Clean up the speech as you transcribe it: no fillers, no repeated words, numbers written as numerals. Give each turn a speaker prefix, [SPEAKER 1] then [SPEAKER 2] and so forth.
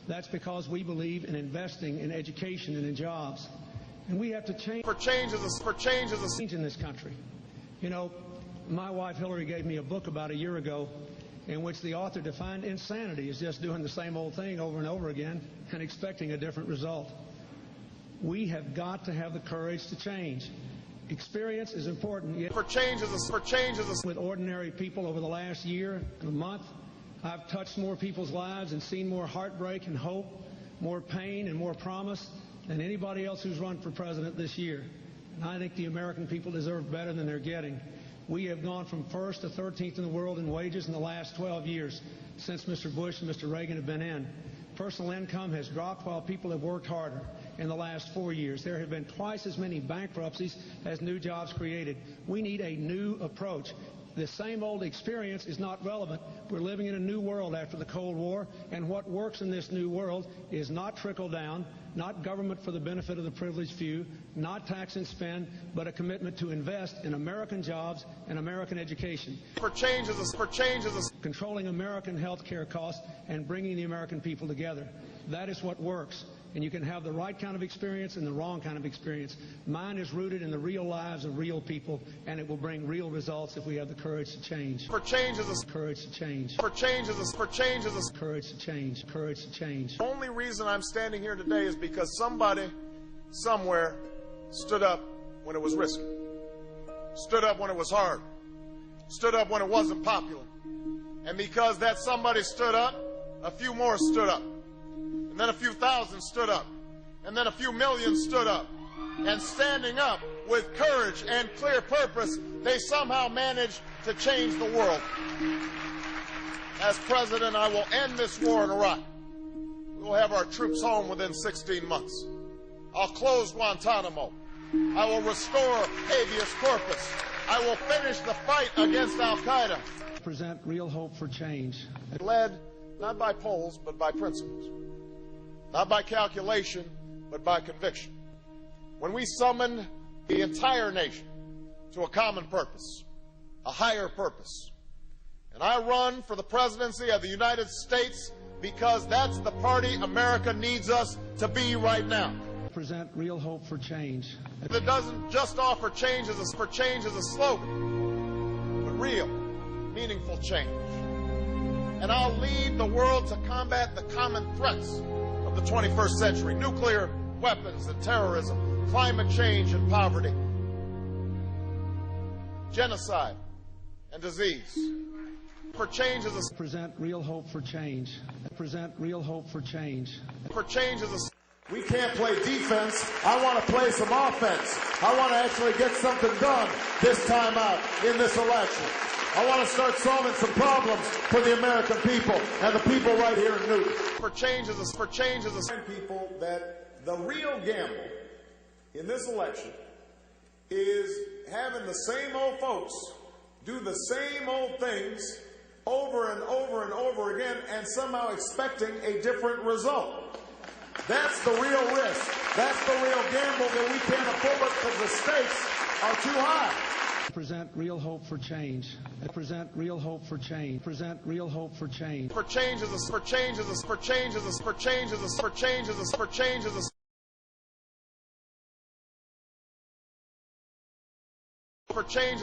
[SPEAKER 1] That's because we believe in investing in education and in jobs. And we have to change in this country. You know, my wife Hillary gave me a book about a year ago in which the author defined insanity as just doing the same old thing over and over again and expecting a different result. We have got to have the courage to change. Experience is important. Yet with ordinary people over the last year and a month, I've touched more people's lives and seen more heartbreak and hope, more pain and more promise than anybody else who's run for president this year. And I think the American people deserve better than they're getting. We have gone from first to 13th in the world in wages in the last 12 years since Mr. Bush and Mr. Reagan have been in. Personal income has dropped while people have worked harder. In the last 4 years, there have been twice as many bankruptcies as new jobs created. We need a new approach. The same old experience is not relevant. We're living in a new world after the Cold War, and what works in this new world is not trickle down, not government for the benefit of the privileged few, not tax and spend, but a commitment to invest in American jobs and American education. Controlling American health care costs and bringing the American people together. That is what works. And you can have the right kind of experience and the wrong kind of experience. Mine is rooted in the real lives of real people, and it will bring real results if we have the courage to change. Courage to change. Courage to change. Courage to change.
[SPEAKER 2] The only reason I'm standing here today is because somebody, somewhere, stood up when it was risky. Stood up when it was hard. Stood up when it wasn't popular. And because that somebody stood up, a few more stood up. And then a few thousand stood up. And then a few million stood up. And standing up with courage and clear purpose, they somehow managed to change the world. As president, I will end this war in Iraq. We will have our troops home within 16 months. I'll close Guantanamo. I will restore habeas corpus. I will finish the fight against Al-Qaeda.
[SPEAKER 1] Present real hope for change.
[SPEAKER 2] Led not by polls, but by principles. Not by calculation, but by conviction. When we summoned the entire nation to a common purpose, a higher purpose, and I run for the presidency of the United States because that's the party America needs us to be right now.
[SPEAKER 1] Present real hope for change.
[SPEAKER 2] That doesn't just offer change as a slogan, but real, meaningful change. And I'll lead the world to combat the common threats of the 21st century: nuclear weapons and terrorism, climate change and poverty, genocide and disease. For change as a
[SPEAKER 1] present real hope for change. Present real hope for change.
[SPEAKER 2] For change as a we can't play defense. I want to play some offense. I want to actually get something done this time out in this election. I want to start solving some problems for the American people and the people right here in Newton. For change as a people that the real gamble in this election is having the same old folks do the same old things over and over and over again and somehow expecting a different result. That's the real risk. That's the real gamble that we can't afford because the stakes are too high.
[SPEAKER 1] Present real hope for change. Present real hope for change. Present real hope for change.
[SPEAKER 2] For change as a for change as a for change as a for change as a for change as a for change as a for change as a